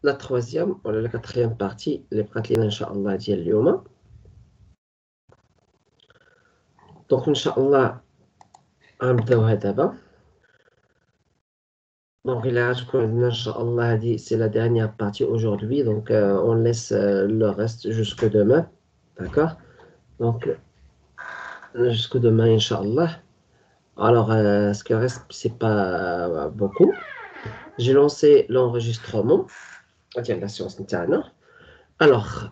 la troisième ou la quatrième partie اللي بقات لينا ان شاء الله ديال اليوم. دونك ان شاء الله غنبداوها دابا. Donc, il a Inch'Allah dit c'est la dernière partie aujourd'hui, donc on laisse le reste jusque demain, d'accord? Donc, jusque demain, Inch'Allah. Alors, ce qui reste, c'est pas beaucoup. J'ai lancé l'enregistrement. La séance نتاعنا. Alors,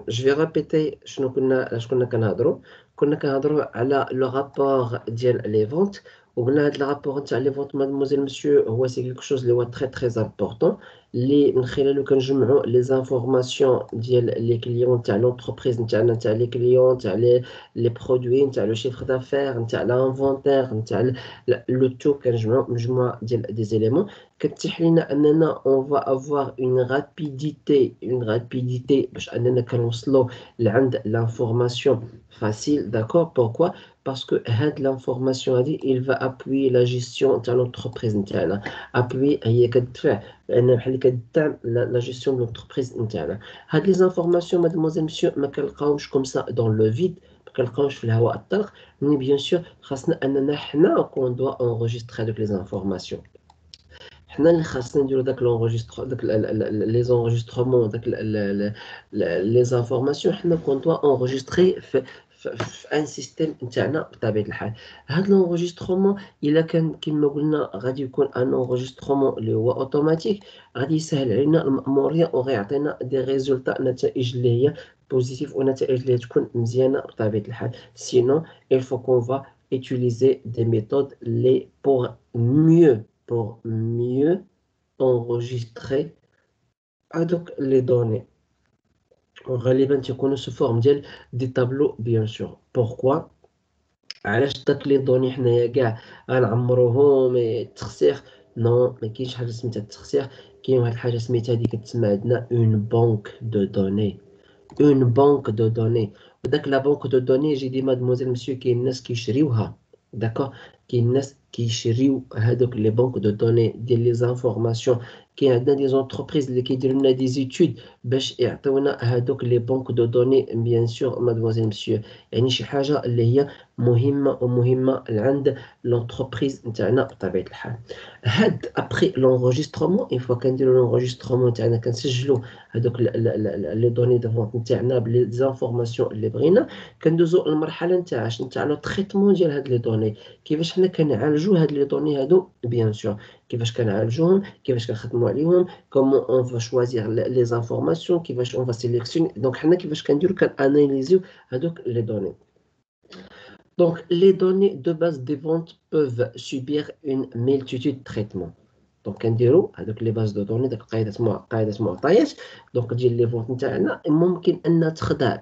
je vais répéter شنو كنا كنهضروا على le rapport ديال les ventes. وقلنا هذا الرابور نتاع لي فونت مادموزيل مسيو هو سي كيلكو شوز اللي هو تري امبورطون اللي من خلاله كنجمعوا لي زانفورماسيون ديال لي كليون تاع لونتربريز نتاعنا تاع لي كليون تاع لي برودوي نتاع لو شيفر دافير نتاع لانفونتير نتاع لو تو كنجمعوا مجموعه ديال دي زيليمون كتيح لنا اننا اون فا افوار اون رابيديتي باش اننا كنوصلوا لعند لانفورماسيون facile, d'accord? Pourquoi? Parce que l'information a dit il va appuyer la gestion de l'entreprise interne, appuyer la gestion de l'entreprise interne. Les informations, mademoiselle, monsieur, ما كنلقاوش comme ça dans le vide, ما كنلقاوش في الهواء الطلق, mais bien sûr, خاصنا أننا حنا qu'on doit enregistrer avec les informations. حنا اللي خاصنا نديرو داك لي زونجسترومون داك لي زانفورماسيون حنا كون دوا انغوجيستري في ان سيستيم نتاعنا بطبيعه الحال. هاد لونغوجسترومون الا كان كما قلنا غادي يكون ان انغوجسترومون اللي هو اوتوماتيك غادي يسهل علينا الماموريه وغيعطينا دي ريزولطا نتائج اللي هي بوزيتيف ونتائج اللي تكون مزيانه بطبيعه الحال. سينون il faut qu'on va utiliser des méthodes pour mieux enregistrer les données. غالبا تكونوا sous forme ديال دي تابلو bien sûr. Pourquoi? علاش داك لي دوني حنايا كاع غنعمروهم التخسير؟ نو ما كاينش حاجه سميتها التخسير، كاين واحد الحاجه سميتها اللي كتسمى عندنا اون بانك دو دوني. اون بانك دو دوني وداك لا بانك دو دوني جي دي مادموزيل مسيو كاين الناس كيشريوها داكوغ، كاين الناس كيشريو هادوك لي بانك دو دوني ديال لي زانفورماسيون. كاين عندنا دي زونتربريز اللي كيديروا لنا دي زيتود باش يعطيونا هادوك لي بانك دو دوني بيان سور مادموزيل مسيو، يعني شي حاجه اللي هي مهمه عند لونتربريز نتاعنا بطبيعه الحال. هاد ابري لونغوجسترومون اون فوا كنديروا لونغوجسترومون تاعنا كنسجلوا هادوك لي دوني دو فونت نتاعنا بلي زانفورماسيون اللي بغينا، كندوزو المرحله نتاع نتاع لو تريتمون ديال هاد لي دوني. كيفاش حنا كنعالجوا هاد لي دوني هادو بيان سور، كيفاش كنعالجوهم، كيفاش كنخدموا عليهم، كومون اون فا شوازير لي زانفورماسيون، كيفاش اون فا سيليكسيوني. دونك حنا كيفاش كنديروا كناناليزيو هادوك لي دوني. Donc, les données de base des ventes peuvent subir une multitude de traitements. Donc, نديرو هذوك les bases de données داك قاعدة معطيات. Donc, ديال les ventes نتاعنا ممكن أن تخضع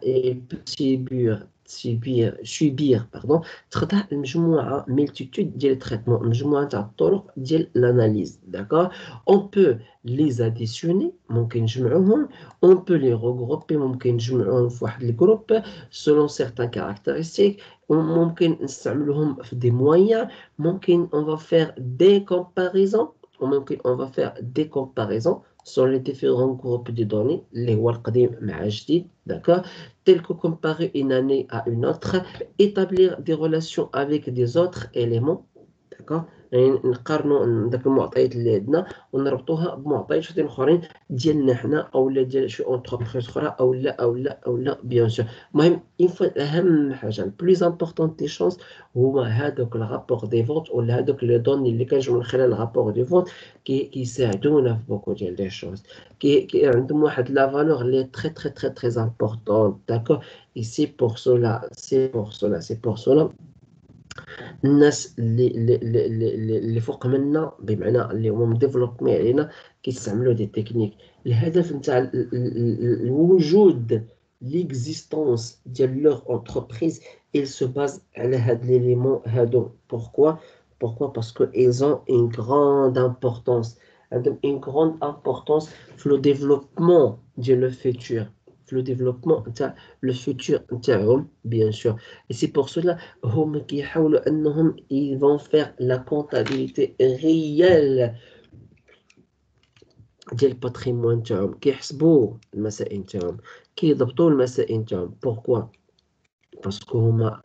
تخضع لمجموعة multitude ديال التريتمون، مجموعة تاع الطرق ديال l'analyse. D'accord? On peut les additionner، ممكن نجمعوهم. On peut les regrouper، ممكن نجمعوهم في واحد الجروب selon certaines caractéristiques. ممكن نستعملهم في des moyens. ممكن on va faire des comparaisons. ممكن on va faire des comparaisons sur les différents groupes de données اللي هو القديم مع الجديد. D'accord? Tel que comparer une année à une autre, établir des relations avec des autres éléments. D'accord? يعني نقارنوا داك المعطيات اللي عندنا ونربطوها بمعطيات شي اخرين ديالنا حنا اولا ديال شي اونتربريز اخرى اولا بيان سور. المهم اهم حاجه البلوز امبورطون دي شونس هو هذوك الرابور دي فونت ولا هذوك لي دوني اللي كنجمعوا من خلال الرابور دي فونت كيساعدونا في بوكو ديال لي شونس، كي عندهم واحد لا فالور اللي تري امبورطون. داكور؟ اي سي بور سولا الناس اللي فوق منا بمعنى اللي هما مديفلوبمي علينا كيستعملوا دي تكنيك. الهدف نتاع الوجود ليكزيستونس ديال لوغ انتربريز il se base على هاد ليليمون هادو. pourquoi parce que ils ont une grande importance، عندهم une grande importance في لو ديفلوبمون ديال لو فيتور، le développement نتاع le futur نتاعهم bien sûr. Et c'est pour cela هم كيحاولوا انهم ils vont faire la comptabilité réelle ديال الباتريمون تاعهم، كيحسبوا المسائل تاعهم، كيضبطوا المسائل تاعهم. بوركوا؟ باسكو هما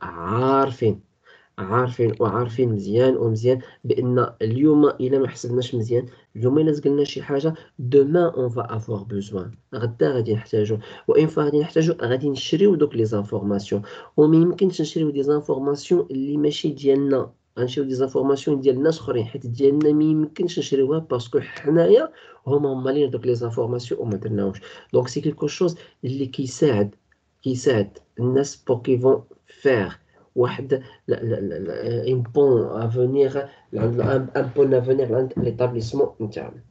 عارفين مزيان ومزيان بان اليوم الا ما حسبناش مزيان، اليوم الا زقلنا شي حاجه دومان اون فا افوار بوزوان، غدا غادي نحتاجو، وان فوا غادي نحتاجو غادي نشريو دوك لي زانفورماسيون. وما يمكنش نشريو دي زانفورماسيون اللي ماشي ديالنا، غنشريو دي زانفورماسيون ديال ناس اخرين، حيت ديالنا ما يمكنش نشريوها باسكو حنايا هما مالين دوك لي زانفورماسيون وما درناهمش. دونك سي كيلكو شوز اللي كيساعد الناس بور كي فون فير واحد un bon avenir, un bon avenir عند l'établissement نتاعهم.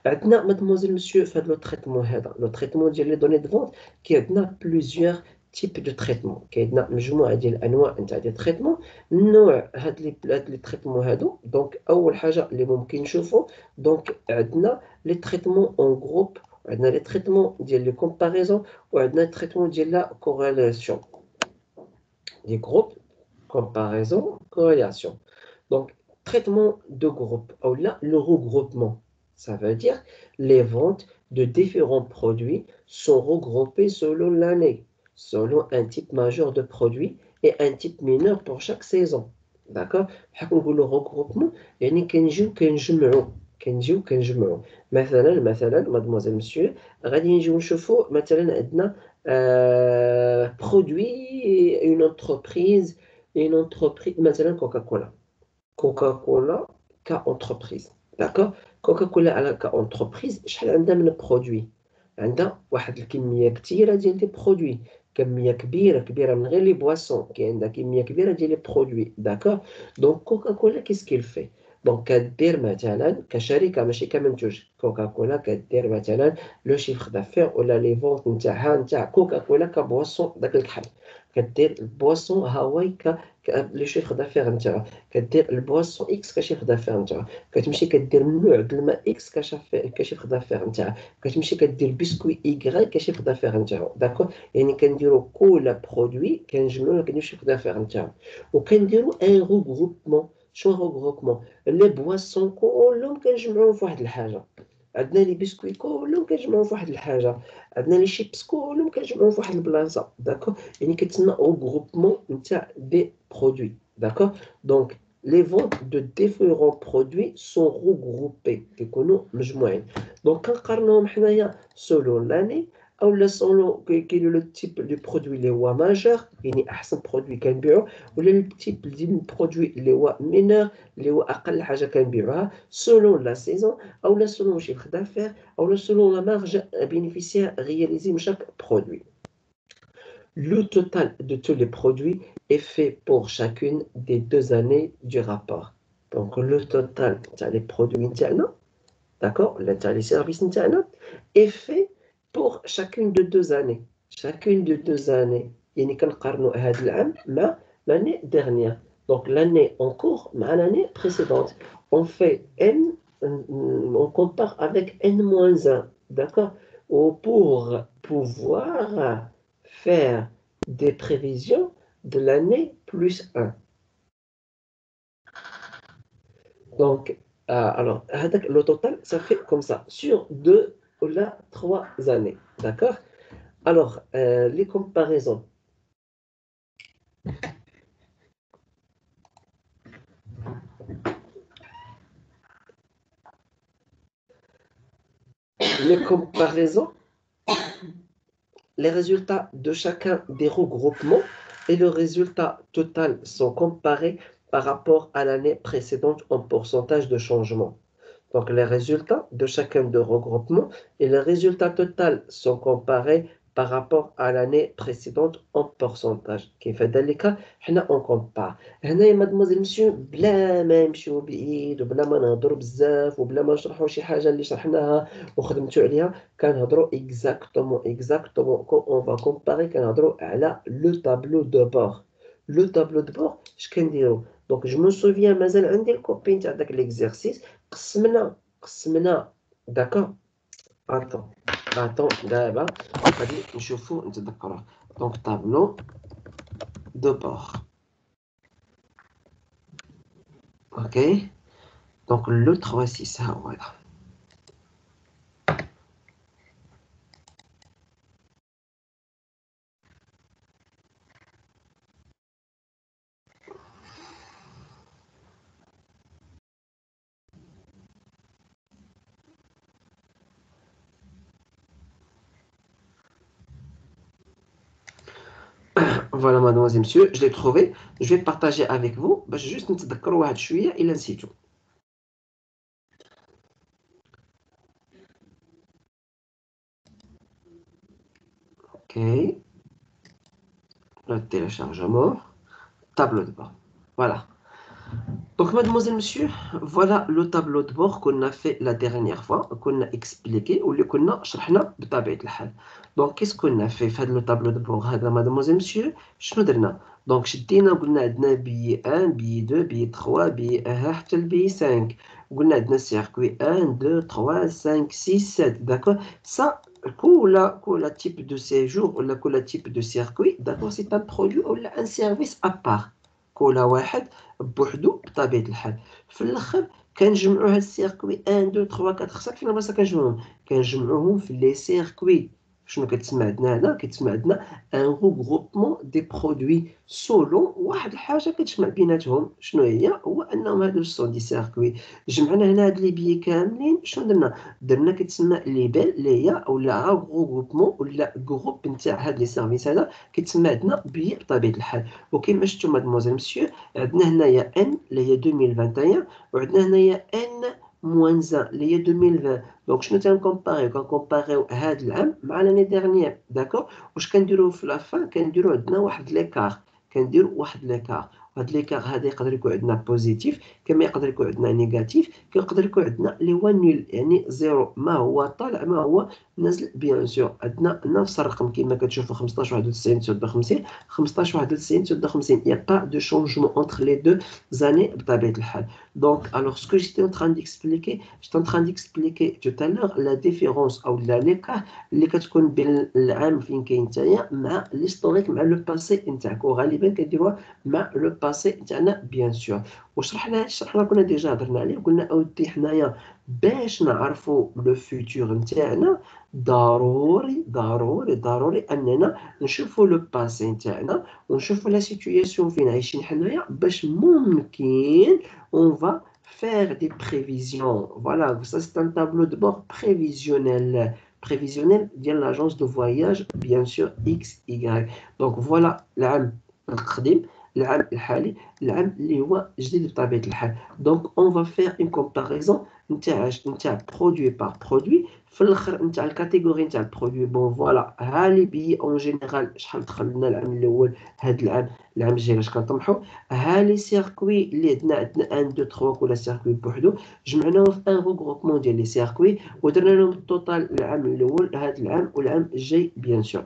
عندنا مادموزيل مسيو في هذا لو تريتمون، هذا لو تريتمون ديال لي دوني دو فونت كي عندنا بليزيور تيب دو تريتمون، كاين عندنا مجموعه ديال الانواع نتاع دي تريتمون. النوع هاد لي تريتمون هادو، دونك اول حاجه اللي ممكن نشوفوا، دونك عندنا لي تريتمون اون جروب، عندنا لي تريتمون ديال لي كومباريزون، وعندنا لي تريتمون ديال لا كوريلاسيون. دي جروب، comparaison, corrélation. Donc, traitement de groupe, ou là, le regroupement. Ça veut dire les ventes de différents produits sont regroupées selon l'année, selon un type majeur de produits et un type mineur pour chaque saison. D'accord? Le regroupement, يعني كنجمعوا مثلا mademoiselle monsieur غادي نجيو نشوفوا مثلا عندنا produit une entreprise مثلا كوكاكولا كاونتربريز. داكوغ؟ كوكاكولا على كاونتربريز شحال عندها من برودوي؟ عندها واحد الكميه كثيره ديال لي برودوي، كميه كبيره من غير لي بواسون، كاين عندها كميه كبيره ديال لي برودوي. داكوغ؟ دونك كوكاكولا كيسكيل في، دونك كدير مثلا كشركه ماشي كمنتوج، كوكاكولا كدير مثلا لو شيفر دافير ولا لي فونت نتاعها نتاع كوكاكولا كبواسون داك الكحل، كدير البواسون هاواي لي شيفر دافير نتاعها، كدير البواسون اكس كشيفر دافير نتاعها، كتمشي كدير نوع د الماء اكس كشيفر دافير نتاعها، كتمشي كدير بسكوي ايغريك كشيفر دافير نتاعو. داكور؟ يعني كنديرو كل برودوي كنجمعوه كنديرو شيفر دافير نتاعو، وكنديرو ان روغروبمون. شنو روغروبمون؟ لي بواسون كلهم كنجمعوهم في واحد الحاجه، عندنا لي بسكوي كلهم كنجمعوهم في واحد الحاجه، عندنا لي شيبس كلهم كنجمعوهم في واحد البلاصه. داكور؟ يعني كتسمى روغروبمون نتاع دي برودوي. D'accord? Donc, les ventes de différents produits sont regroupées. Donc, quand on regarde selon l'année, ou selon quel est le type de produit les voies majeures, il y a un produit qui est ou le type de produit les voies mineures, les voies selon la saison, ou selon le chiffre d'affaires, ou selon la marge bénéficiaire réalisée de chaque produit. Le total de tous les produits est fait pour chacune des 2 années du rapport. Donc, le total des produits internes, d'accord, les services internes, est fait pour chacune de 2 années. Chacune de 2 années. يعني كنقارنوا هذا العام مع l'année dernière. Donc, l'année en cours مع l'année précédente. On fait N, on compare avec N-1, d'accord? Ou pour pouvoir faire des prévisions de l'année plus 1. Donc, alors, le total, ça fait comme ça, sur 2 ou là 3 années. D'accord? Alors, les comparaisons. Les comparaisons, les résultats de chacun des regroupements et le résultat total sont comparés par rapport à l'année précédente en pourcentage de changement. Donc, les résultats de chacun des regroupements et le résultat total sont comparés par rapport à l'année précédente en pourcentage. كيف ذلك حنا on compare. هنا mademoiselle monsieur بلا ما نمشيو بعيد وبلا ما نهضروا بزاف وبلا ما نشرحوا شي حاجه اللي شرحناها وخدمتوا عليها، كنهضروا exactement quand on va comparer كنهضروا على le tableau de bord. Le tableau de bord اش كنديروا؟ دونك جو مو سوفيان مازال عندي الكوبي تاع داك ليكزارسيس قسمنا. داكور؟ اتون دابا غادي نشوفو نتذكروه. دونك طابلو دو بور. اوكي، دونك لو 3 6 ها هو هذا. Voilà, mademoiselle, monsieur, je l'ai trouvé. Je vais partager avec vous. باش juste نتذكروا واحد شوية إلا نسيتو. Ok, le téléchargement, tableau de bord. Voilà. Donc, mademoiselle, monsieur, voilà le tableau de bord qu'on a fait la dernière fois, qu'on a expliqué, ou qu'on a شرحنا بطبيعة الحال. Donc, qu'est-ce qu'on a fait في le tableau de bord هذا, mademoiselle, monsieur? شنو درنا؟ Donc, شدينا قلنا عندنا بي 1, بي 2, بي 3, بي 1 حتى البي 5. قلنا عندنا circuit 1, 2, 3, 5, 6, 7, d'accord? Ça, كل type de séjour, ou كل type de circuit, d'accord, c'est un produit ou un service à part. كل واحد بوحدو بطبيعة الحال. في الآخر كنجمعوا هاد السيركوي 1 2 3 4 5 فين البلاصة كنجمعوهم؟ كنجمعوهم في لي سيركوي. شنو كتسمى عندنا هنا؟ كتسمى عندنا ان روغروبمون دي برودوي سولون واحد الحاجة كتجمع بيناتهم. شنو هي؟ هو انهم هادو سون دي سيركوي. جمعنا هنا هاد لي بيي كاملين. شنو درنا؟ درنا كتسمى ليبل اللي هي ولا روغروبمون ولا جروب نتاع هاد لي سيرفيس هذا كيتسمى عندنا بيي بطبيعة الحال. وكيما شفتوا مادموزيل مسيو عندنا هنايا ان اللي هي 2021 وعندنا هنايا ان موان 1 اللي هي 2020. دونك شنو تنكومباريو؟ كنكومباريو هاد العام مع لاني ديرنيير. داكور. واش كنديرو في لافان؟ كنديرو عندنا واحد ليكار. كنديرو واحد ليكار. وهاد ليكار هذا يقدر يكون عندنا بوزيتيف كما يقدر يكون عندنا نيجاتيف كيقدر يكون عندنا اللي هو نيل يعني زيرو ما هو طالع ما هو نازل. بيان سور عندنا نفس الرقم كما كتشوفوا 15 91 59 15 91 59. Il n'y a pas de changement entre les deux années بطبيعة الحال. Donc, alors ce que j'étais en train d'expliquer, j'étais en train d'expliquer tout à l'heure la différence ou l'écart اللي كتكون بين العام فين كاين نتايا مع l'historique مع لو باسي نتاعك وغالبا كديروها مع لو باسي نتاعنا بيان سور. وشرحنا كنا ديجا هضرنا عليه وقلنا اودي حنايا باش نعرفوا لو فيتور نتاعنا ضروري ضروري ضروري اننا نشوفوا لو باسي نتاعنا ونشوفوا لا سيتوياسيون فين عايشين حنايا باش ممكن on va faire des prévisions. Voilà, ça c'est un tableau de bord prévisionnel. Prévisionnel via l'agence de voyage, bien sûr, XY. Donc voilà العام القديم العام الحالي العام اللي هو جديد بطبيعة الحال. Donc on va faire une comparaison نتاع produit par produit. في الاخر نتاع الكاتيجوري نتاع البرودوي. بون فوالا ها لي بي اون جينيرال شحال دخل لنا العام الاول هذا العام الجاي اش كنطمحوا. ها لي سيركوي اللي عندنا 1 2 3 كل سيركوي بوحدو جمعناهم في ان روغروبمون ديال لي سيركوي ودرنا لهم التوتال العام الاول هذا العام والعام الجاي بيان سور.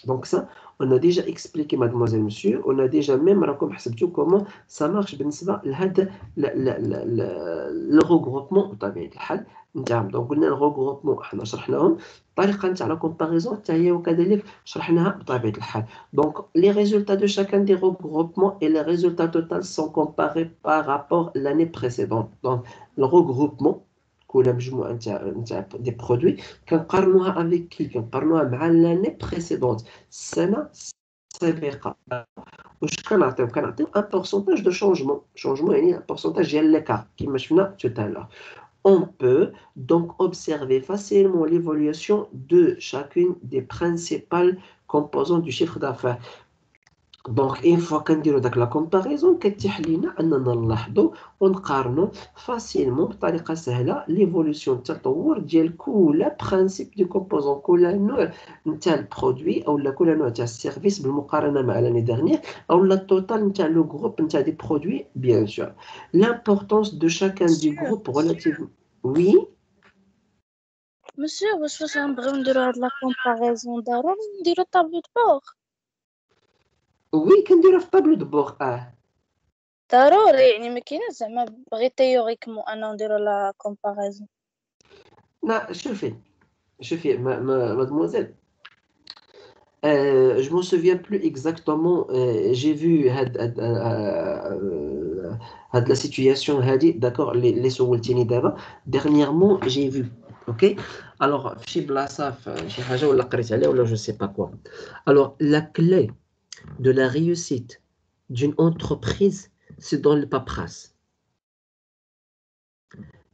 Donc ça, on a déjà expliqué, mademoiselle, monsieur, on a déjà même raconté comment ça marche بالنسبة لهذا le regroupement بطبيعة الحال نتاعهم. دونك قلنا الريغروبمون احنا شرحناهم الطريقة نتاع لا كومباريزون حتى هي وكذلك شرحناها بطبيعة الحال. Donc les résultats de chacun des regroupements et les résultats totaux sont comparés par rapport à l'année précédente. Donc le regroupement كل مجموعة نتاع دي برودوي كنقارنوها افيك كي كنقارنوها مع لاني بريسيدونت السنة السابقة. واش كنعطيو ان بورسونتاج دو شونجمون يعني ان بورسونتاج ديال ليكار كيما شفنا تو تالور. On peut donc observer facilement l'évolution de chacune des principales composantes du chiffre d'affaires. دونك اين فوا كنديرو داك لا كومباريزون كتيح لينا اننا نلاحظوا ونقارنوا فاسيلمون بطريقه سهله ليفولوسيون التطور ديال كل برانسيب دي كومبوزون كل نوع نتاع البرودوي او كل نوع تاع السيرفيس بالمقارنه مع لاني ديرنيير او لا توتال نتاع لو جروب نتاع دي برودوي بيان سور. L'importance de chacun des مسيو groupes relativement. Oui. مسيو واش غنبغيو نديرو هاد لا كومباريزون ضروري نديرو طابلو دو بور وي كنديرو في طابلو دو بور ضروري يعني مكايناش زعما غير تيوريكمون انا نديرو لا كومباريزون. لا شوفي mademoiselle. Je m'en souviens plus exactement. J'ai vu la situation هذه d'accord les سولتيني دابا dernièrement j'ai vu. OK. Alors في شي بلاصه في شي حاجه ولا قريت عليها ولا je sais pas quoi. Alors la clé de la réussite d'une entreprise c'est dans le paperasse.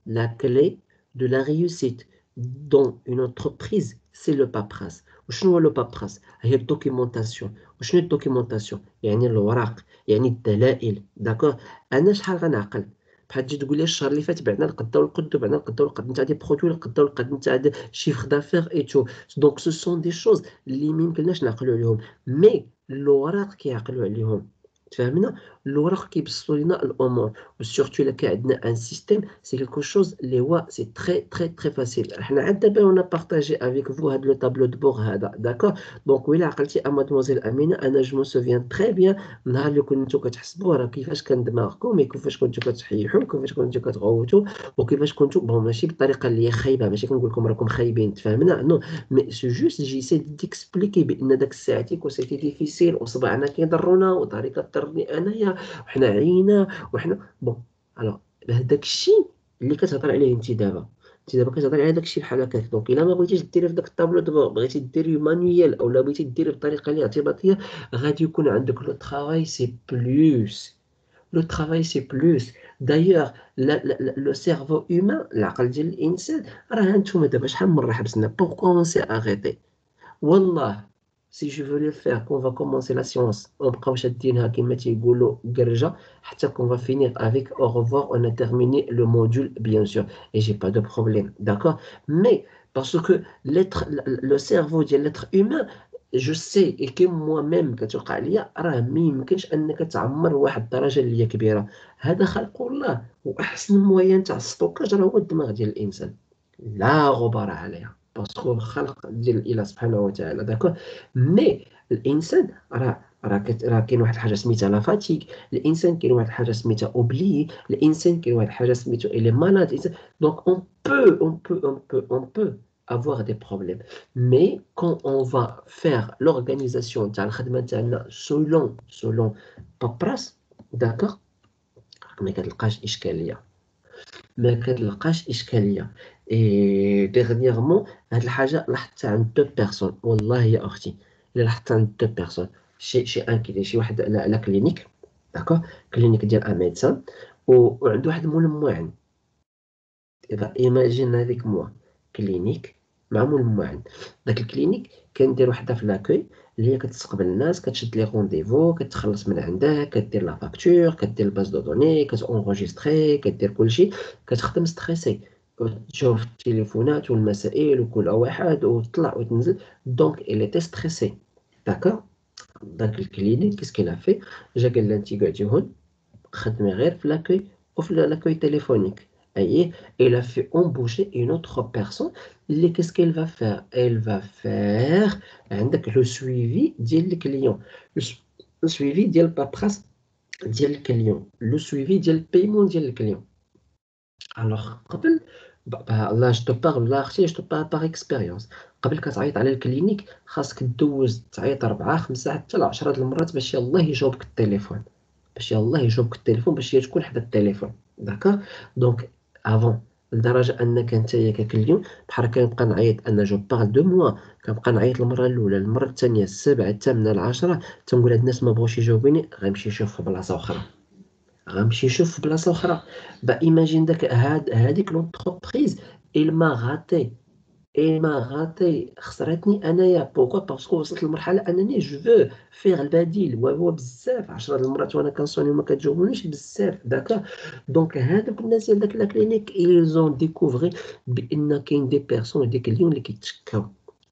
La clé de la réussite dans une entreprise c'est le paperasse. وشنو هو لو بابراس؟ هي الدوكيومونطاسيون. وشنو الدوكيومونطاسيون؟ يعني الوراق، يعني الدلائل. داكوغ. انا شحال غنعقل بحال تجي تقول لي الشهر اللي فات بعنا القدا والقد، وبعنا القدا والقد نتاع دي برودوي، القدا والقد نتاع دي شيفر دافير اي تو. دونك سو سون دي شوز اللي ميمكنناش نعقلوا عليهم، مي الوراق كيعقلوا عليهم. تفهمنا؟ الوراق كيبسطوا لنا الامور، وسورتو الا كان عندنا ان سيستيم سي كيلكو شوز اللي هو سي تري تري تري فاسيل. حنا عاد دابا وانا بارطاجي افيك فو هاد لو طابلو دو بور هذا، داكوغ. دونك ويلا عقلتي مادموزيل امينه، انا جو مو سوفيان تري بيان النهار اللي كنتو كتحسبوا راه كيفاش كان دماغكم، كيفاش كنتو كتحيحوا، كيفاش كنتو كتغوتوا، وكيفاش كنتو بون ماشي بالطريقه اللي هي خايبه، ماشي كنقول لكم راكم خايبين، تفهمنا؟ نو، مي سو جوست جيسي ديكسبليكي بان داك الساعتي كو سيتي ديفيسيل، وصبعنا كيضرونا، وضهري كضرني انايا، وحنا عيينا، وحنا بون. الوغ هذاك الشيء اللي كتهضر عليه انت دابا، انت دابا كتهضر على داك الشيء بحال هكاك. دونك الا ما بغيتيش ديري في داك الطابلو دابا، بغيتي ديري مانيوال او لا بغيتي ديري بطريقه اللي اعتباطيه، غادي يكون عندك لو ترافاي سي بلوس. لو ترافاي سي بلوس. دايوغ لو سيرفو هيومان، العقل ديال الانسان، راه هانتوما دابا شحال من مره حبسنا، بوركوا اون سي اغيتي؟ والله سي جو فو لو فير كون فا كومونسي لا سيونس ونبقاو شادينها كيما تيقولوا كرجه حتى كون فا فينير افيك او revoir on a terminé le module bien sûr et j'ai pas de problème, d'accord, mais parce que l'être le cerveau ديال l'être humain جو سي اي كي موا ميم كتوقع ليا، راه ما يمكنش انك تعمر واحد الدرجه اللي هي كبيره. هذا خلق الله، واحسن موين تاع الستوكاج راه هو الدماغ ديال الانسان، لا غبار عليها، باسكو خلق ديال الاله سبحانه وتعالى، داكور. مي الانسان راه كاين واحد الحاجه سميتها لا فاتيك، الانسان كاين واحد الحاجه سميتها اوبلي، الانسان كاين واحد الحاجه سميتو الي مالاد. دونك on peut avoir des problèmes. Mais quand on va faire l'organisation تاع الخدمه تاعنا selon بابراس، داكور، ما كتلقاش اشكاليه، ما كتلقاش اشكاليه. اي ديغنيغمون هاد الحاجه لاحظتها عند دو بيرسون، والله يا اختي الا لاحظتها عند دو بيرسون. شي ان كي شي واحد على كلينيك، داكور، كلينيك ديال ان ميدسان، وعنده واحد مول مواعن. ايماجين هذيك موا كلينيك مع مول مواعن. داك الكلينيك كندير وحده في لاكوي اللي هي كتستقبل الناس، كتشد لي رونديفو، كتخلص من عندها، كدير لا فاكتور، كدير الباز دو دوني، كتونغوجيستري، كدير كلشي، كتخدم ستريسي، تشوف التليفونات والمسائل وكل واحد وتطلع وتنزل. دونك الي تي ستريسي، داكور. داك الكلينيك كيسكيل ا في، جا قال لها انت قعدي هون خدمي غير في لاكوي وفي لاكوي تéléphonique. Aïe, elle a fait embaucher une autre personne. Qu'est-ce qu'elle va faire? Elle va faire عندك le suivi ديال الكليون، le suivi ديال البابراس ديال الكليون، le suivi ديال البايمون ديال الكليون. الوغ قبل لا جو تو بارل، لا اختي جو تو بارل باغ اكسبيريونس. قبل كتعيط على الكلينيك خاصك دوز تعيط 4 5 حتى ل 10 المرات باش يلاه يجاوبك التليفون، باش يلاه يجاوبك التليفون، باش هي تكون حدا التليفون، داكوغ. دونك افون، لدرجه انك نتايا ككليون بحال كنبقى نعيط، انا جو بارل دو موا، كنبقى نعيط المره الاولى، المره الثانيه، السابعه، الثامنه، العاشره، تنقول هاد الناس ما بغاوش يجاوبوني، غنمشي نشوف في بلاصه اخرى، غنمشي نشوف في بلاصه اخرى. با ايماجين داك هاديك لونتربريز il m'a raté، il m'a raté، خسرتني انايا. بوكو؟ باسكو وصلت للمرحله انني جو فو فيغ البديل، وهو بزاف 10 المرات وانا كنصوني وما كتجاوبونيش بزاف، داكا. دونك هادوك الناس ديال داك لا كلينيك ايزون ديكوفري بان كاين دي بيرسون ديك اليوم اللي كيتشكاو.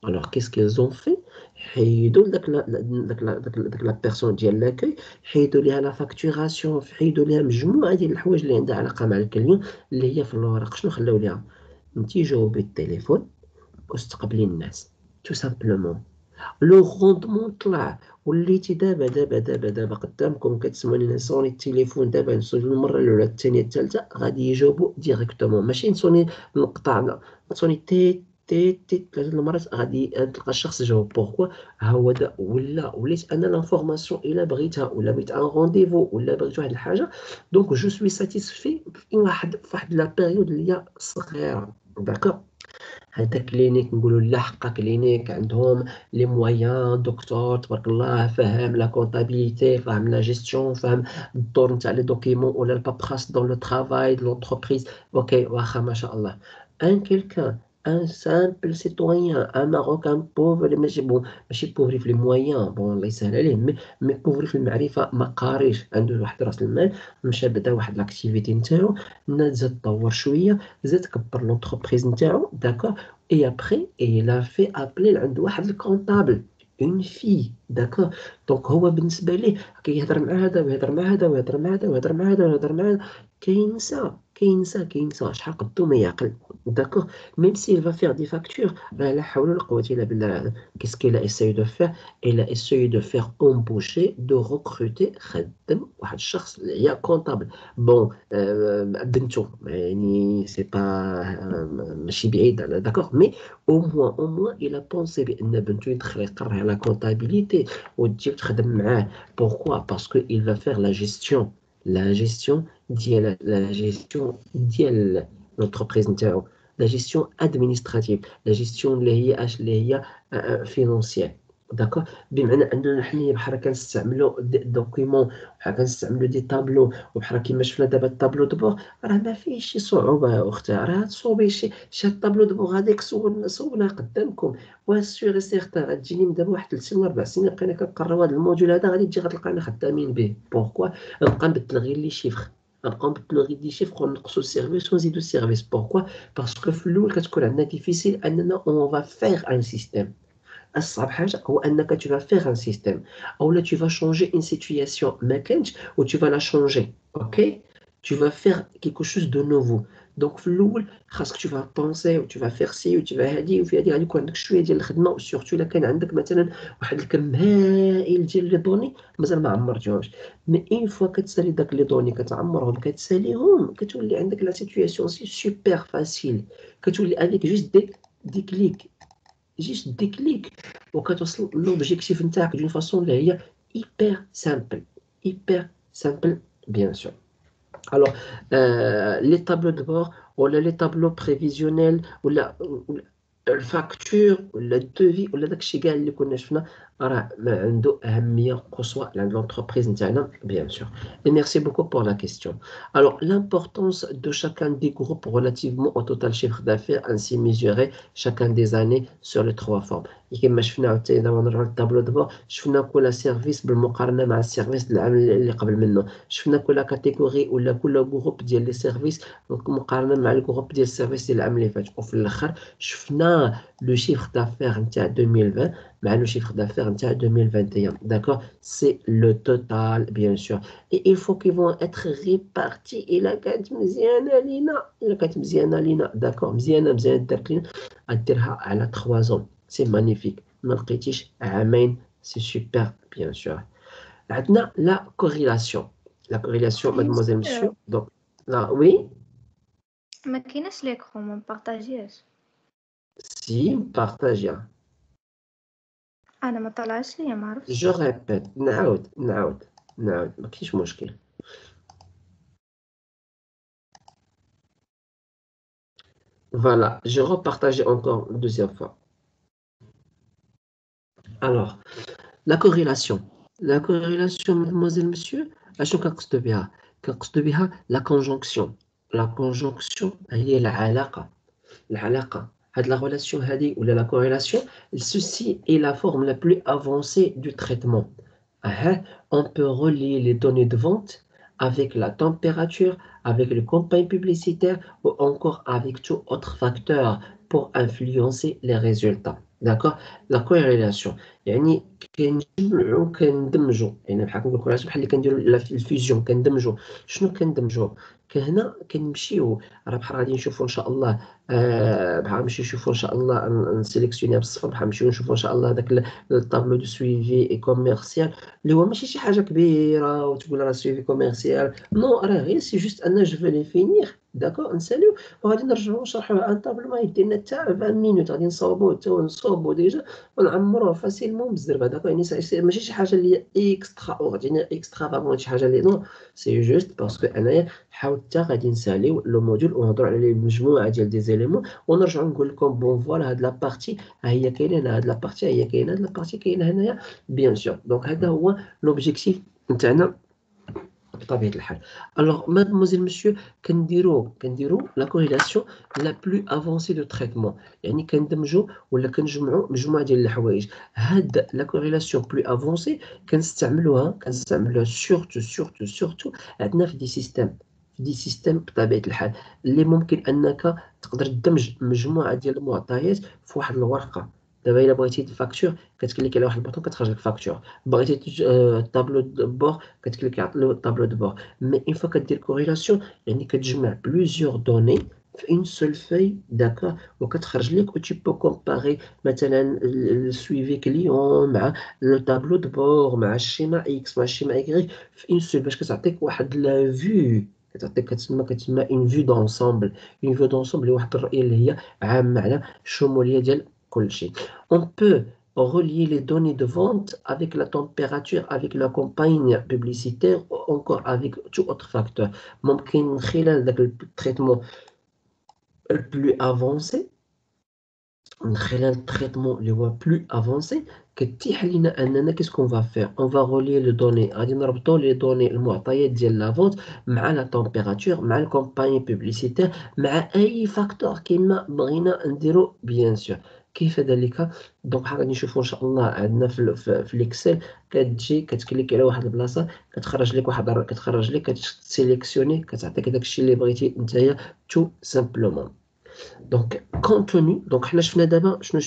الوغ كيس كيزون في؟ حيدوا داك لا بيرسون ديال لاكاي، حيدوا ليها لا فاكتوراسيون، حيدوا ليها مجموعه ديال الحوايج اللي عندها علاقه مع الكليون اللي هي في الورق. شنو خلاو ليها؟ انتي جاوبي التليفون واستقبلي الناس، تو سامبلومون. لو غوندمون طلع، وليتي دابا قدامكم كتسمعوني نصوني التليفون، دابا نصوني المره الاولى، الثانيه، الثالثه، غادي يجاوبوا ديريكتومون، ماشي نصوني نقطع، نصوني تي تي تي 3 المرات غادي تلقى الشخص جاوب. بوركوا؟ ها هو دا وليت انا لانفورماسيون الا بغيتها، ولا بغيت ان رونديفو، ولا بغيت واحد الحاجه، دونك جو سوي ساتيسفي في واحد لا بيريود اللي هي صغيره، داكوغ. هذا كلينيك نقولوا لا حقا كلينيك عندهم لي مويان، دكتور تبارك الله فاهم لا كونطابيليتي، فاهم لا جيستيون، فاهم الدور نتاع لي دوكيمون ولا البابراس دون لو ترافاي دو لونتربريز. اوكي واخا ما شاء الله. ان كيلكان un simple citoyen, un Marocain pauvre ماشي pauvre في les moyens bon الله يسهل عليه mais pauvre في المعرفة ما قاريش عنده واحد راس المال مشى بدا واحد لاكتيفيتي نتاعو زاد طور شوية زاد كبر لونتربريز نتاعو داكور et après il a fait appeler عند واحد الكونطابل une fille داكور دونك هو بالنسبة ليه كيهضر مع هذا ويهضر مع هذا ويهضر مع هذا ويهضر مع هذا ويهضر مع هذا كينسى شحال قدو ما يعقل داكور même s'il va faire des factures, la hawla wala quwwata illa billah, qu'est-ce qu'il a essayé de faire? Il a essayé de faire embaucher, de recruter خدم واحد الشخص اللي هي comptable. Bon, بنته يعني c'est pas ماشي بعيد d'accord, mais au moins il a pensé بأن بنته يدخل يقرها la comptabilité وتجي تخدم معاه. Pourquoi? Parce que il va faire la gestion ديال l'entreprise نتاعو. La gestion administrative, la gestion اللي هي financière. داكور بمعنى اننا حنا بحال كنستعملوا دوكيمون بحال كنستعملوا دي طابلو وبحال كيما شفنا دابا الطابلو دو بور راه ما فيهش شي صعوبه يا اختي راه تصوبي شي الطابلو دو بور هذيك صوبنا قدامكم وسيغ سيغتان غتجيني من دابا واحد 3 سنين 4 سنين بقينا كنقراو هذا الموديول هذا غادي تجي غتلقانا خدامين به. بوركوا نبقى نبدل غير لي شيفر نبقى نبدلو غير لي شيفر ونقصو السيرفيس ونزيدو السيرفيس. بوركوا باسكو في الاول كتكون عندنا ديفيسيل اننا اون فا فيغ ان سيستيم. الصعب حاجه هو انك tu vas faire un système ou là tu vas changer une situation ما كانش و tu vas la changer. ok tu vas faire quelque chose de nouveau. donc في الاول خاصك tu vas penser و tu vas faire ci و tu vas هادي وفي هادي غادي يكون عندك شويه ديال الخدمه وسورتو الا كان عندك مثلا واحد الكم هائل ديال لي دوني مازال ما عمرتيهمش. مي اون فوا كتسالي داك لي دوني كتعمرهم كتساليهم كتولي عندك لا سيتوياسيون سي سوبر فاسيل. كتولي افيك جوست دي كليك جيش ديكليك وكتوصل لوبجيكتيف نتاعك دون فاصون اللي هي hyper simple bien sûr. Alors les tableaux de bord ولا les tableaux prévisionnels ولا الفاكتور ولا الدوفي ولا داكشي كاع اللي كنا شفنا راه ما عنده أهمية قصوى عند l'entreprise نتاعنا bien sûr. Et merci beaucoup pour la question. Alors l'importance de chacun des groupes relativement au total chiffre d'affaires ainsi mesuré chacun des années sur les 3 formes. كما شفنا عاوتاني دابا نرجعو للطابلو دابا شفنا كل سيرفيس بالمقارنة مع السيرفيس العام اللي قبل منه. شفنا كل كاتيجوري ولا كل جروب ديال لي سيرفيس مقارنة مع الجروب ديال السيرفيس ديال العام اللي فات وفي الاخر شفنا لو chiffre d'affaires نتاع 2020 مع لو chiffre d'affaires نتاع 2021. d'accord c'est le total bien sûr et il faut qu'ils vont être répartis إلا كانت مزيانة لينا d'accord مزيانة درت لينا غديرها على 3 ans c'est magnifique. ما لقيتيش عامين c'est super bien sûr. عندنا la corrélation mademoiselle monsieur donc là oui ما كايناش ليكرون ما بارطاجياش si partage. انا ما طلعش ليا ما عرفتش. جو ريبيت نعاود ما كاينش مشكل. Voilà, je repartageais encore une deuxième fois. Alors, la corrélation. La corrélation, mademoiselle, monsieur, أشنو كنقصدو بها؟ كنقصدو بها la conjonction. La conjonction هي العلاقة. هاد la relation هادي ولا la corrélation, ceci est la forme la plus avancée du traitement. On peut relier les données de vente avec la température, avec les campagnes publicitaires ou encore avec tout autre facteur pour influencer les résultats. D'accord? La corrélation. يعني كندمجوا يعني بحال كنقول لكم بحال اللي كنديروا الفيزيون كندمجوا. شنو كندمجوا؟ هنا كنمشيو راه بحال غادي نشوفوا ان شاء الله بحال نمشيو نشوفوا ان شاء الله نسيليكسيوني بالصفر بحال نمشيو نشوفوا ان شاء الله داك الطابلو دو سويفي اي كوميرسيال اللي هو ماشي شي حاجه كبيره وتقول راه سويفي كوميرسيال نو راه غير سي جوست انا جو في لي فينير داكور نساليو وغادي نرجعوا نشرحوا ان طابلو ما يدير لنا حتى 20 مينوت غادي نصاوبوه حتى نصوبو ديجا ونعمروه فاسيلمون بالزربه داكور يعني ماشي شي حاجه اللي اكسترا اوردينير اكسترا شي حاجه اللي نو سي جوست باسكو انايا حاولت غادي نساليو لو موديول ونهضروا على مجموعه ديال دي زيليمون ونرجعوا نقول لكم بون فوالا هاد لابارتي ها هي كاينه هنا هاد لابارتي هي كاينه هاد لابارتي كاينه هنايا بيان سور. دونك هذا هو لوبجيكتيف نتاعنا بطبيعة الحال. Alors, mademoiselle, monsieur, كنديرو la corrélation la plus avancée de traitement. يعني كندمجو ولا كنجمعو مجموعة ديال الحوايج. هاد la corrélation plus avancée كنستعملوها surtout عندنا في دي سيستيم بطبيعة الحال اللي ممكن أنك تقدر تدمج مجموعة ديال المعطيات في واحد الورقة. دابا إلا بغيتي فاكتور كتكليكي على واحد البوطون كتخرج لك فاكتور، بغيتي طابلو دو بور كتكليكي على الطابلو دو بور. مي اون فوا كدير كوريلاسيون يعني كتجمع بلوزيور دوني في اون سول فاي داكور وكتخرج لك و تي بو كومباري مثلا السويفي كليون مع لو طابلو دو بور مع الشيما اكس مع الشيما ايكغيك في اون سول باش كتعطيك واحد لا فيو كتسمى اون فيو دونسومبل اللي واحد الرؤيه اللي هي عامه على الشموليه ديال كل شيء. On peut relier les données de vente avec la température, avec la campagne publicitaire ou encore avec tout autre facteur. ممكن من خلال داك التريتمون البلو افونسي من خلال التريتمون اللي هو بلو افونسي كتيح لينا اننا كيسكون فا فير اون فا غولي لي دوني غادي نربطو لي دوني المعطيات ديال لا فونت مع لا تمبيراتور مع الكومباني بوبليسيتير مع اي فاكتور كيما بغينا نديرو بيان سور. كيف ذلك؟ دونك غادي نشوفو ان شاء الله عندنا في الاكسل كتجي كتكليكي على واحد البلاصه كتخرج لك كتسيليكسيوني كتعطيك داكشي اللي بغيتي نتايا تو سامبلومون. دونك كونتوني دونك حنا شفنا دابا شنو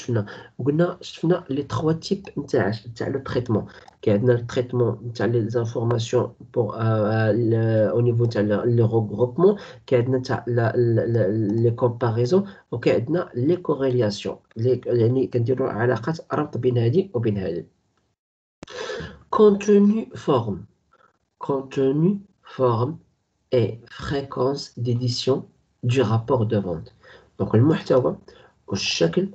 شفنا لي 3 تيب نتاع لو تريتمون. كاين عندنا التريتمون نتاع لي زانفورماسيون بور او نيفو نتاع لي روغروبمون، كاين عندنا تاع لي كومباريزون وكاين عندنا لي كوريلاسيون يعني كنديروا علاقات ربط بين هذه وبين هذه. contenu forme et fréquence d'édition du rapport de vente. دونك المحتوى والشكل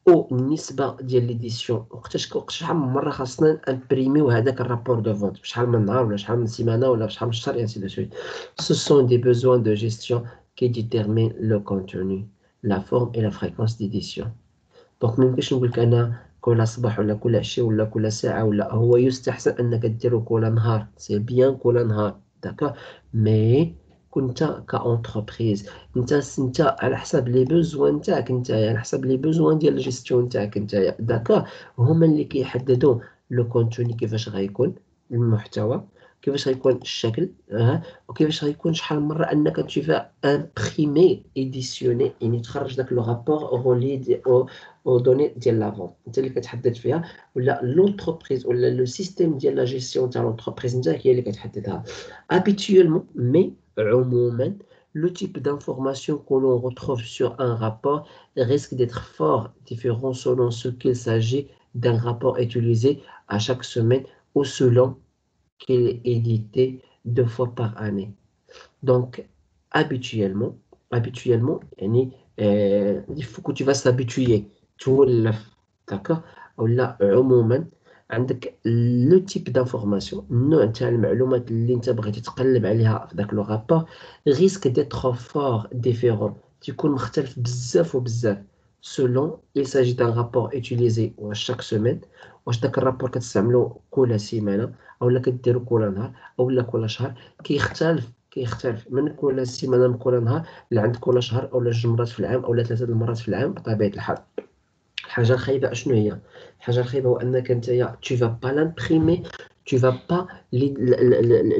والنسبه ديال ليديسيون وقتاش شحال من مره خاصنا امبريميو هذاك الرابور دو فونت بشحال من نهار ولا شحال من سيمانه ولا شحال من شهر ainsi de suite. Ce sont des besoins de gestion qui déterminent le contenu, la forme et la fréquence d'édition. دونك ميمكنش نقول لك انا كل صباح ولا كل عشيه ولا كل ساعه ولا هو يستحسن انك ديرو كل نهار سي بيان كل نهار داكور مي كنت كاونتربريز انت على حسب لي بوزوان نتاعك نتايا على حسب لي بوزوان ديال الجيستيون نتاعك نتايا داكور هما اللي كيحددوا لو كونتوني كيفاش غيكون المحتوى كيفاش غيكون الشكل وكيفاش غيكون شحال من مره انك تشوفها امبريمي ايديسيوني يعني تخرج داك لو رابور رولي او دوني ديال لا فونت انت اللي كتحدد فيها ولا لونتربريز ولا لو سيستيم ديال لا جيستيون تاع لونتربريز نتاعك هي اللي كتحددها habituellement mais عموما le type d'information que l'on retrouve sur un rapport risque d'être fort différent selon ce qu'il s'agit d'un rapport utilisé à chaque semaine ou selon qu'il est édité 2 fois par année. Donc, habituellement, يعني, il faut que tu vas s'habituer. تولف d'accord ولا عموما عندك لو تيب دانفورماسيون النوع تاع المعلومات اللي انت بغيتي تقلب عليها في داك لو رابور ريسك ديتر فور ديفيرون تيكون مختلف بزاف وبزاف سولون il s'agit d'un rapport utilisé chaque semaine واش داك الرابور كتستعملو كل سيمانه اولا كديرو كل نهار اولا كل شهر كيختلف من كل سيمانه من كل نهار لعند كل شهر اولا 2 مرات في العام اولا 3 المرات في العام بطبيعه الحال. الحاجه الخايبه شنو هي؟ الحاجه الخايبه هو انك نتايا tu vas pas l'imprimer tu vas pas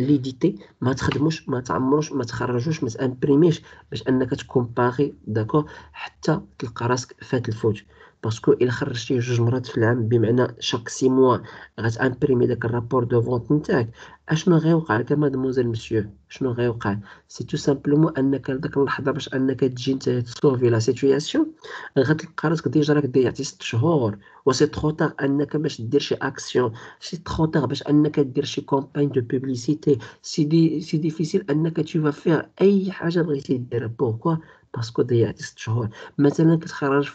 l'éditer ما تخدموش ما تعمروش ما تخرجوش ما تامبريميش باش انك تكومباري داكور حتى تلقى راسك فات الفوت باسكو الا خرجتيه 2 مرات في العام بمعنى شاك 6 موا غتامبريمي داك الرابور دو فونت نتاعك اشنو غيوقع لك مادموزيل مسيو شنو غيوقع سي تو سامبلومون انك داك اللحظه باش انك تجي نتايا تسولفي لا سيتوياسيون غتلقى راسك ديجا راك ضيعتي 6 شهور وسي ترو طار انك باش دير شي اكسيون سي ترو طار باش انك دير شي كومباين دو بوبليسيتي سي ديفيسيل انك تشوف فيها اي حاجه بغيتي ديرها بوركوا باسكو ضيعتي 6 شهور مثلا كتخرج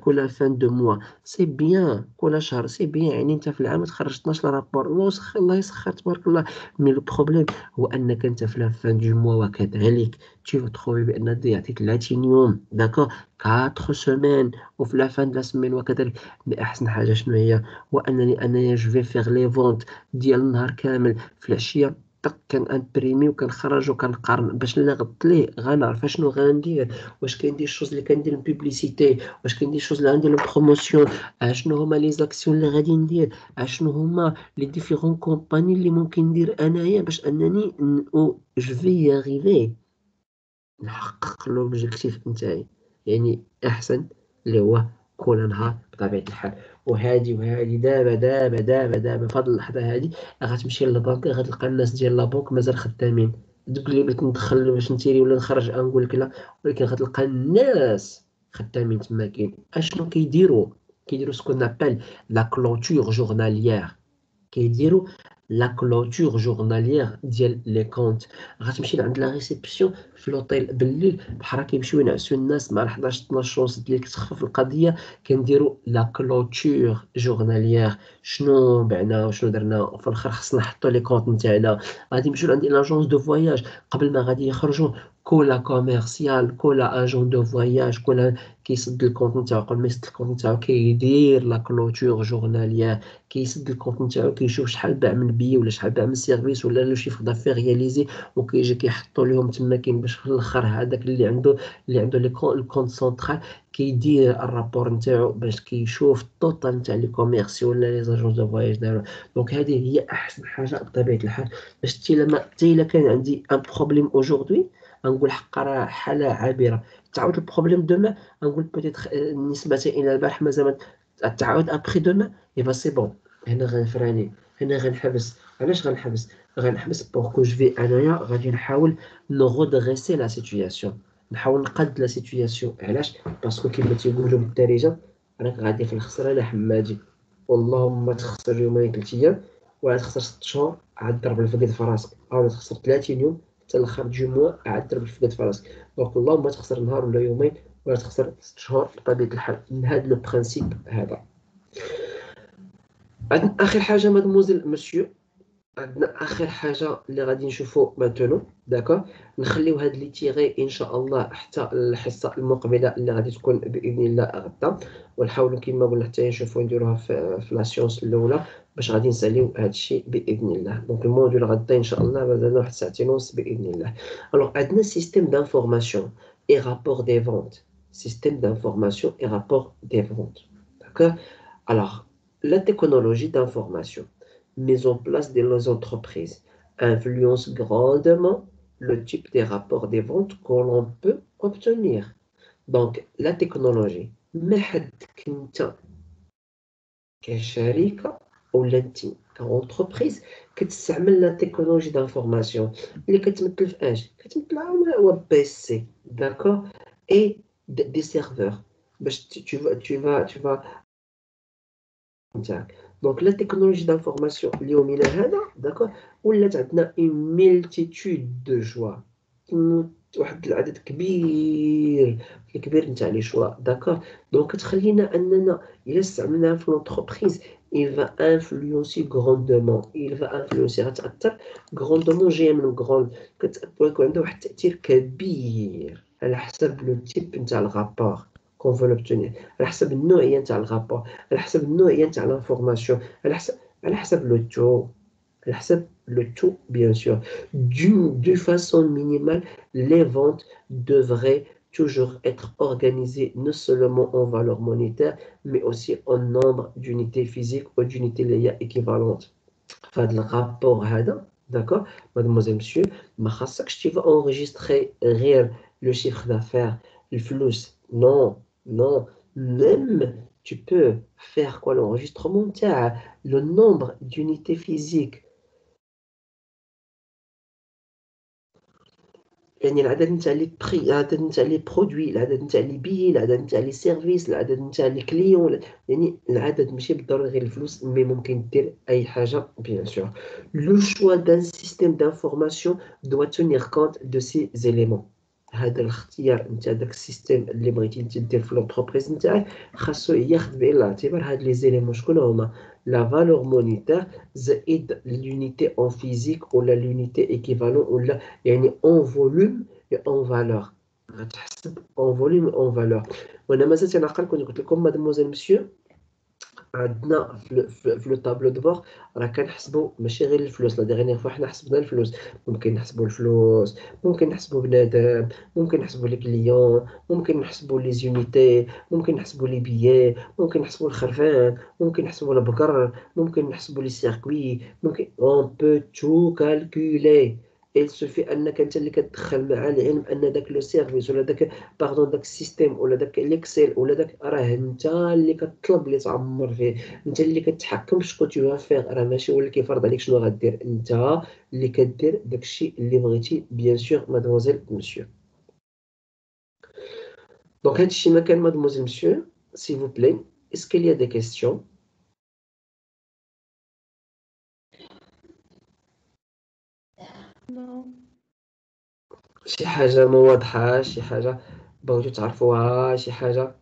كل فان دو موا سي بيان كل شهر سي بيان يعني انت في العام تخرج 12 رابور الله يسخر تبارك الله مي لو بروبليم هو انك انت في فان دو موا وكذلك tu vas trouver بان ضيعتي 30 يوم داكور 4 سيمين وفي لا فان د لا سيمين وكذلك. مي احسن حاجه شنو هي هو انني جو في فيغ لي فونت ديال النهار كامل في العشيه طق كنامبريمي وكنخرج وكنقارن باش نغط ليه غنعرف شنو غندير، واش كاين دي شوز اللي كندير بوبليسيتي، واش كاين دي شوز اللي غندير بروموسيون، شنو هما لي زاكسيون اللي غادي ندير، شنو هما لي ديفيرون كومباني اللي ممكن ندير انايا باش انني جو في arriver نحقق لوبجيكتيف نتاعي. يعني احسن اللي هو كل نهار بطبيعه الحال. وهادي دابا في هاد اللحظه هادي غتمشي للبنك غتلقى الناس ديال لابونك مازال خدامين. دوك اللي بغيت ندخل باش نتيري ولا نخرج نقول لك لا، ولكن غتلقى الناس خدامين تما. كاين اشنو كيديروا سكون ابل لا كلوتور جورناليير. كيديروا لا كلوتور جورناليير ديال لي كونت. غتمشي لعند لا ريسبسيون في لوطيل بالليل بحال كيمشيو ينعسوا الناس مع 11 12 ونص الليل كتخفف القضيه. كنديروا لا كلوتور جورناليير. شنو بعنا وشنو درنا في الاخر خصنا نحطوا لي كونت نتاعنا. غادي نمشيو عند لاجونس دو فواياج قبل ما غادي يخرجوا. كولا كوميرسيال كولا اجون دو فواياج كولا كيسد الكونت نتاعو. قبل ما يسد الكونت نتاعو كيدير لا كلوتور جورناليير. كيسد الكونت نتاعو كيشوف شحال باع من بي ولا شحال باع من سيرفيس ولا لو شيفر دافير رياليزي، وكيجي كيحطوا لهم تما. كاين باش في الاخر هذاك اللي عنده الكونت سونطرال كيدير الرابور نتاعو باش كيشوف التوتال نتاع لي كوميرسي ولا لي زاجونس دو فواياج داروا. دونك هذه هي احسن حاجه بطبيعه الحال باش حتى الا كان عندي ان بروبليم اوجوردي نقول حق راه حاله عابره. تعاود البروبليم دوما نقول بوتيتر نسبه الى البارح مازال تعاود ابخي دوما ايفا سي بون. هنا غنفراني، هنا غنحبس. علاش غنحبس بوركو جوفي انايا غادي نحاول نغودغيسي لا سيتوياسيون، نحاول نقد لا سيتوياسيون. علاش؟ باسكو كيما تيقولوا بالدارجه راك غادي في الخسرانه حمادي. والله ما تخسر يومين 3 ايام ولا تخسر 6 شهور عاد ضرب الفقد في راسك، او تخسر 30 يوم حتى الاخر دو موا عاد ضرب الفقد في راسك. دونك والله ما تخسر نهار ولا يومين ولا تخسر 6 شهور بطبيعه الحال. من هذا لو برينسيپ هذا. عندنا اخر حاجه مادموزيل مسيو، عندنا اخر حاجه اللي غادي نشوفو ماتونو. داكوغ نخليو هاد لي تيغي ان شاء الله حتى الحصه المقبله اللي غادي تكون باذن الله غدا، ونحاولوا كما قلنا حتى نشوفوا نديروها في لا سيونس الاولى باش غادي نساليو هاد الشيء باذن الله. دونك الموديول غدا ان شاء الله مازال واحد ساعتين ونص باذن الله. الوغ عندنا سيستيم دانفورماسيون اي رابور دي فونت. سيستيم دانفورماسيون اي رابور دي فونت. داكوغ الوغ la technologie d'information mise en place dans les entreprises influence grandement le type des rapports des ventes que l'on peut obtenir. Donc, la technologie, كشركة ولا انت كونتربريز كتستعمل لا تكنولوجي دانفورماسيون اللي كتمثل في اش؟ كتمثل هو بي سي. داكور اي دي سيرفور باش tu vas نتاعك. دونك لا تكنولوجي دانفورماسيون اليومنا هذا داكور ولات عندنا اون ميلتيتود دو شوا، واحد العدد كبير نتاع لي شوا. داكور دونك كتخلينا اننا الا استعملناها في لونتربريز il va influencer grandement غتأثر grandement. جايه من غروند كتكون عندها واحد التأثير كبير على حسب لو تيب نتاع الغابور qu'on veut l'obtenir، على حسب النوعيه نتاع الغابور، على حسب النوعيه نتاع لانفورماسيون، على حسب لو تو، على حسب le tout bien sûr. De façon minimale, les ventes devraient toujours être organisées non seulement en valeur monétaire mais aussi en nombre d'unités physiques ou d'unités équivalentes. فهاد الرابور هذا داكور mademoiselle monsieur ما خاصكش tu vas enregistrer غير le chiffre d'affaires الفلوس. Non, même tu peux faire quoi l'enregistrement تاع le nombre d'unités physiques، يعني العدد نتاع لي بري، العدد نتاع لي برودوي، العدد نتاع لي بيي، العدد نتاع لي سيرفيس، العدد نتاع لي كليون. يعني العدد ماشي بالضروري غير الفلوس، مي ممكن دير اي حاجه بيان سور. لو شوا دان سيستيم دانفورماسيون دوا تونيغ كونت دو سي زيليمون. هذا الاختيار نتاع داك السيستيم اللي بغيتي انت دير في لونتربريز نتاعك خاصو ياخذ بعين الاعتبار هاد لي زيليمون. شكون هما؟ لا فالور مونيتير زائد l'unité en physique ولا l'unité équivalent ولا يعني en volume et en valeur. غتحسب en volume et en valeur. وانا مازال تنعقل كنت قلت لكم مادموزيل مسيو عندنا في لو طابلو دو بور راه كنحسبوا ماشي غير الفلوس. لا ديغينيغ فوا حنا حسبنا الفلوس، ممكن نحسبوا الفلوس، ممكن نحسبوا بنادم، ممكن نحسبوا لي كليون، ممكن نحسبوا لي زونيتي، ممكن نحسبوا لي بيي، ممكن نحسبوا الخرفان، ممكن نحسبوا البقر، ممكن نحسبوا لي سيركوي، ممكن اون بو تو كالكولي. il suffit انك انت اللي كتدخل مع العلم ان داك لو سيرفيس ولا داك باردون داك السيستيم ولا داك ليكسيل ولا داك، راه انت اللي كتطلب اللي تعمر فيه، انت اللي كتحكم شكون تو فيغ، راه ماشي هو اللي كيفرض عليك شنو غدير، انت اللي كدير داكشي اللي بغيتي بيان سور مادموزيل مسيو. دونك هادشي ما كان مادموزيل مسيو s'il vous plaît. Est-ce qu'il y a des questions؟ شي حاجة ما واضحة، شي حاجة بغيتو تعرفوها، شي حاجة؟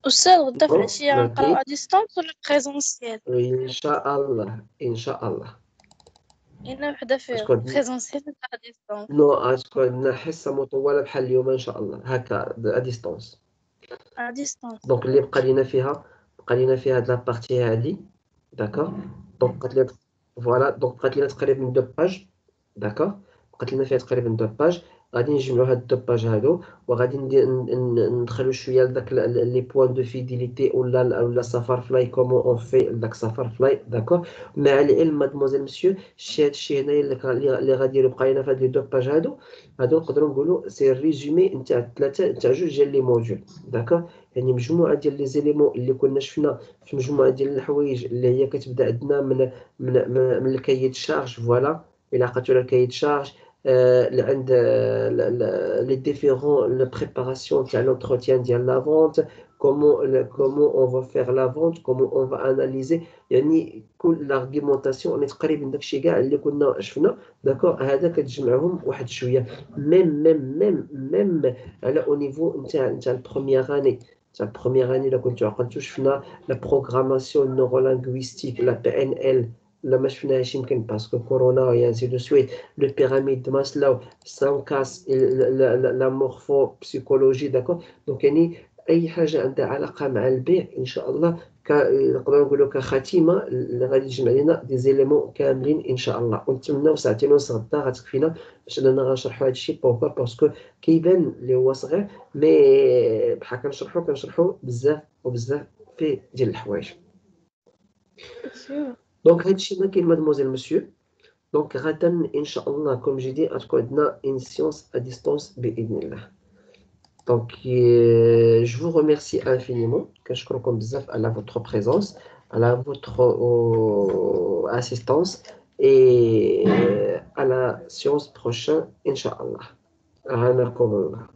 أستاذ غدا في بون العشية غنقراو اوكي، ا ديستانس ولا بريزونسيال؟ ان شاء الله ان شاء الله. إنا وحدة فيهم شكون؟ بريزونسيال ولا ا ديستانس؟ نو شكون عندنا حصة مطولة بحال اليوم ان شاء الله هكا ا ديستونس. ا ديستانس. دونك اللي بقى لينا فيها هاد لابارتي هادي، داكوغ. دونك بقات لينا فوالا، دونك بقات لينا تقريبا دو باج، داكوغ. بقات لينا فيها تقريبا دو باج، غادي نجمعوا هاد دو باج هادو وغادي ندخلوا شويه لداك لي بوين دو فيديليتي ولا سفر فلاي كومون اون في داك سفر فلاي، داكوغ. مع العلم مادموزيل مسيو هادشي هنايا اللي غادي يبقى لنا في هاد لي دو باج هادو نقدروا نقولوا سي ريزومي نتاع ثلاثه نتاع جوج ديال لي موديول، داكوغ. يعني مجموعه ديال لي زيليمون اللي كنا شفنا في مجموعه ديال الحوايج اللي هي كتبدا عندنا من الكايي شارج، فوالا الى عقلتوا على الكايي شارج عند لي ديفيرون لو بريباراسيون تاع لونتروتيان ديال لا فونت، comment on va faire la vente, comment on va analyser، يعني كل l'argumentation تقريبا داكشي كاع اللي كنا شفنا، داكوغ. هذا كتجمعهم واحد شويه ميم على او نيفو نتاع البروميير اني. تاع البروميير اني الا كنتو عقلتو شفنا لا بروغراماسيون نورولانغويستيك لا بي ان ال، لا ما شفناهاش يمكن باسكو كورونا يا سي دو سويت. لو بيراميد دو ماسلو سان كاس لا مورفو بسيكولوجي، داكوغ. دونك يعني اي حاجه عندها علاقه مع البيع ان شاء الله نقدروا نقولوا كخاتمه اللي غادي تجمع لنا دي زيليمون كاملين ان شاء الله. ونتمناو ساعتين ونص غدا غتكفينا باش اننا غنشرحوا هذا الشيء. بوركوا باسكو كيبان اللي هو صغير، مي بحال كنشرحوا بزاف وبزاف في ديال الحوايج. دونك هادشي ما كاين مادموزيل مسيو. دونك غدا ان شاء الله كوم جي دي غتكون عندنا ان سيونس ا ديستونس باذن الله. Donc, je vous remercie infiniment. كنشكركم بزاف على votre présence, على votre assistance et à la séance prochaine, Inch'Allah. أعانكم الله.